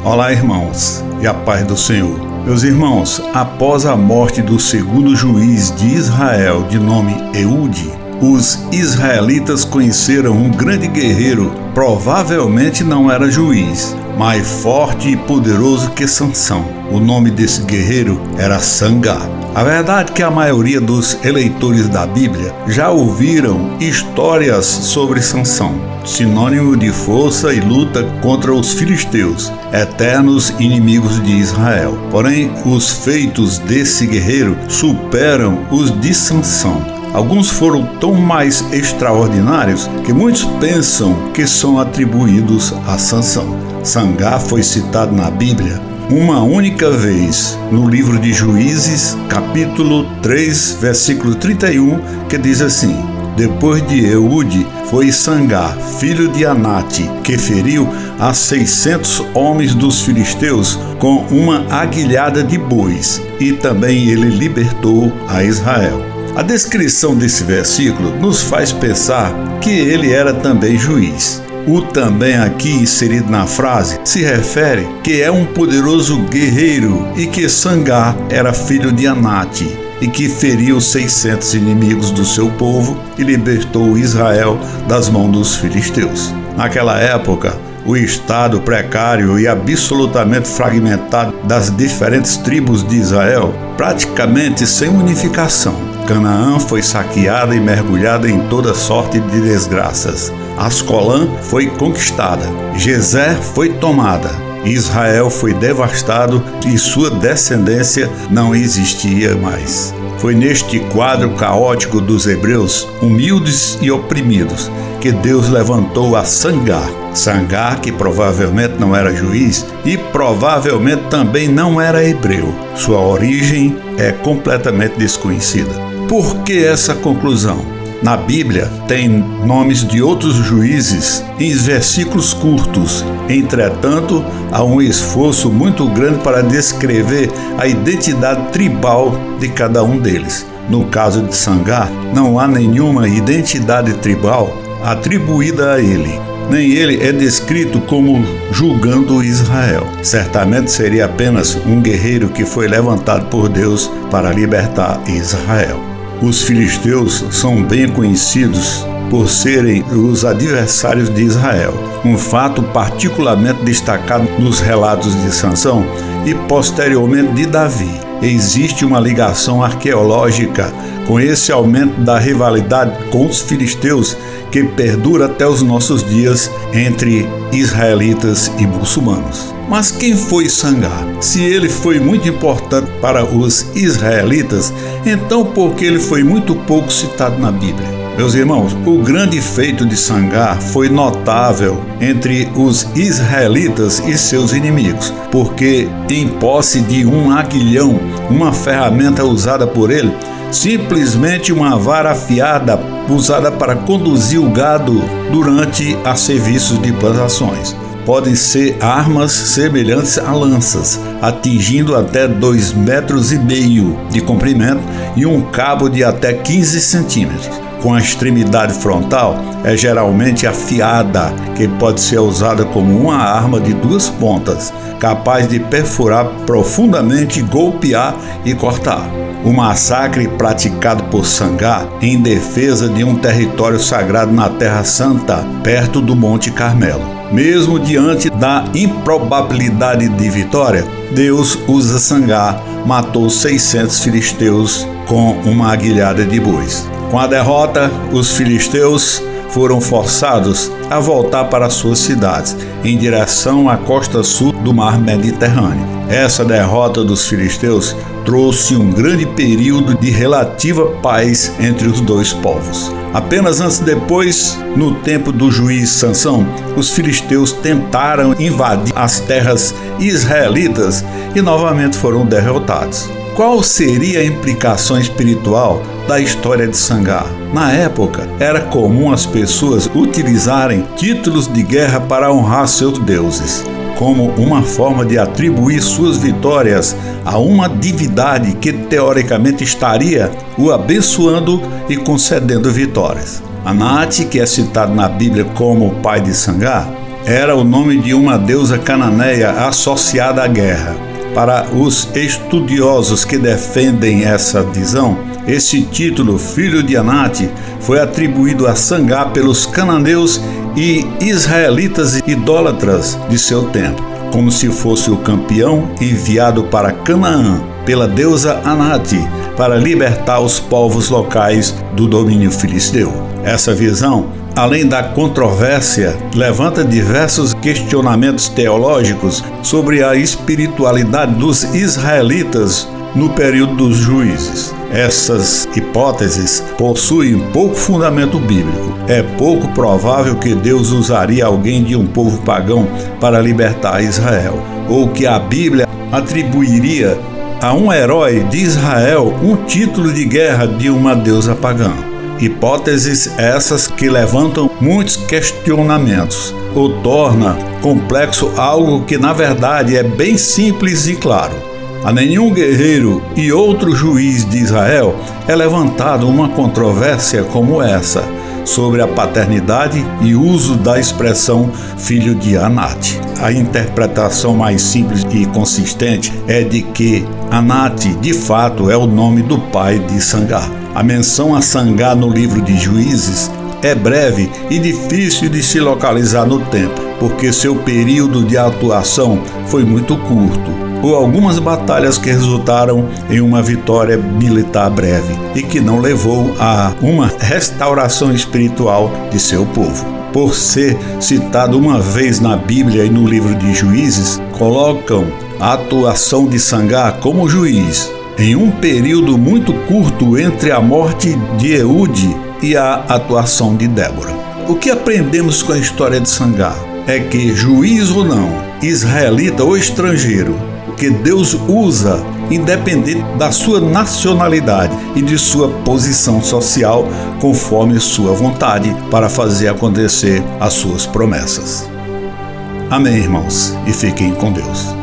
Olá, irmãos, e a paz do Senhor. Meus irmãos, após a morte do segundo juiz de Israel, de nome Eude, os israelitas conheceram um grande guerreiro, provavelmente não era juiz, mais forte e poderoso que Sansão. O nome desse guerreiro era Sangar. A verdade é que a maioria dos eleitores da Bíblia já ouviram histórias sobre Sansão, sinônimo de força e luta contra os filisteus, eternos inimigos de Israel. Porém, os feitos desse guerreiro superam os de Sansão. Alguns foram tão mais extraordinários que muitos pensam que são atribuídos a Sansão. Sangar foi citado na Bíblia uma única vez no livro de Juízes, capítulo 3, versículo 31, que diz assim: Depois de Eude foi Sangar, filho de Anate, que feriu a 600 homens dos filisteus com uma aguilhada de bois, e também ele libertou a Israel. A descrição desse versículo nos faz pensar que ele era também juiz. O também aqui inserido na frase se refere que é um poderoso guerreiro e que Sangar era filho de Anate e que feriu 600 inimigos do seu povo e libertou Israel das mãos dos filisteus. Naquela época, o estado precário e absolutamente fragmentado das diferentes tribos de Israel, praticamente sem unificação. Canaã foi saqueada e mergulhada em toda sorte de desgraças. Ascolã foi conquistada, Gezer foi tomada, Israel foi devastado e sua descendência não existia mais. Foi neste quadro caótico dos hebreus, humildes e oprimidos, que Deus levantou a Sangar. Sangar, que provavelmente não era juiz e provavelmente também não era hebreu. Sua origem é completamente desconhecida. Por que essa conclusão? Na Bíblia tem nomes de outros juízes em versículos curtos. Entretanto, há um esforço muito grande para descrever a identidade tribal de cada um deles. No caso de Sangar, não há nenhuma identidade tribal atribuída a ele. Nem ele é descrito como julgando Israel. Certamente seria apenas um guerreiro que foi levantado por Deus para libertar Israel. Os filisteus são bem conhecidos por serem os adversários de Israel, um fato particularmente destacado nos relatos de Sansão e posteriormente de Davi. Existe uma ligação arqueológica com esse aumento da rivalidade com os filisteus que perdura até os nossos dias entre israelitas e muçulmanos. Mas quem foi Sangar? Se ele foi muito importante para os israelitas, então por que ele foi muito pouco citado na Bíblia? Meus irmãos, o grande feito de Sangar foi notável entre os israelitas e seus inimigos, porque em posse de um aguilhão, uma ferramenta usada por ele, simplesmente uma vara afiada usada para conduzir o gado durante a serviços de plantações. Podem ser armas semelhantes a lanças, atingindo até 2,5 metros de comprimento e um cabo de até 15 centímetros. Com a extremidade frontal é geralmente afiada, que pode ser usada como uma arma de 2 pontas, capaz de perfurar profundamente, golpear e cortar. O massacre praticado por Sangar em defesa de um território sagrado na Terra Santa, perto do Monte Carmelo. Mesmo diante da improbabilidade de vitória, Deus usa Sangar, matou 600 filisteus com uma aguilhada de bois. Com a derrota, os filisteus foram forçados a voltar para suas cidades, em direção à costa sul do mar Mediterrâneo. Essa derrota dos filisteus trouxe um grande período de relativa paz entre os dois povos. Apenas antes depois, no tempo do juiz Sansão, os filisteus tentaram invadir as terras israelitas e novamente foram derrotados. Qual seria a implicação espiritual da história de Sangar? Na época, era comum as pessoas utilizarem títulos de guerra para honrar seus deuses, como uma forma de atribuir suas vitórias a uma divindade que teoricamente estaria o abençoando e concedendo vitórias. Anate, que é citado na Bíblia como o pai de Sangar, era o nome de uma deusa cananeia associada à guerra. Para os estudiosos que defendem essa visão, esse título, filho de Anat, foi atribuído a Sangá pelos cananeus e israelitas idólatras de seu tempo, como se fosse o campeão enviado para Canaã pela deusa Anat para libertar os povos locais do domínio filisteu. Essa visão, além da controvérsia, levanta diversos questionamentos teológicos sobre a espiritualidade dos israelitas no período dos juízes. Essas hipóteses possuem pouco fundamento bíblico. É pouco provável que Deus usaria alguém de um povo pagão para libertar Israel, ou que a Bíblia atribuiria a um herói de Israel um título de guerra de uma deusa pagã. Hipóteses essas que levantam muitos questionamentos, ou torna complexo algo que na verdade é bem simples e claro. A nenhum guerreiro e outro juiz de Israel é levantada uma controvérsia como essa, sobre a paternidade e uso da expressão filho de Anat. A interpretação mais simples e consistente é de que Anat, de fato, é o nome do pai de Sangá. A menção a Sangá no livro de Juízes é breve e difícil de se localizar no tempo, porque seu período de atuação foi muito curto, ou algumas batalhas que resultaram em uma vitória militar breve e que não levou a uma restauração espiritual de seu povo. Por ser citado uma vez na Bíblia e no livro de Juízes, colocam a atuação de Sangá como juiz em um período muito curto entre a morte de Eude e a atuação de Débora. O que aprendemos com a história de Sangá é que, juiz ou não, israelita ou estrangeiro, que Deus usa independente da sua nacionalidade e de sua posição social, conforme sua vontade, para fazer acontecer as suas promessas. Amém, irmãos, e fiquem com Deus.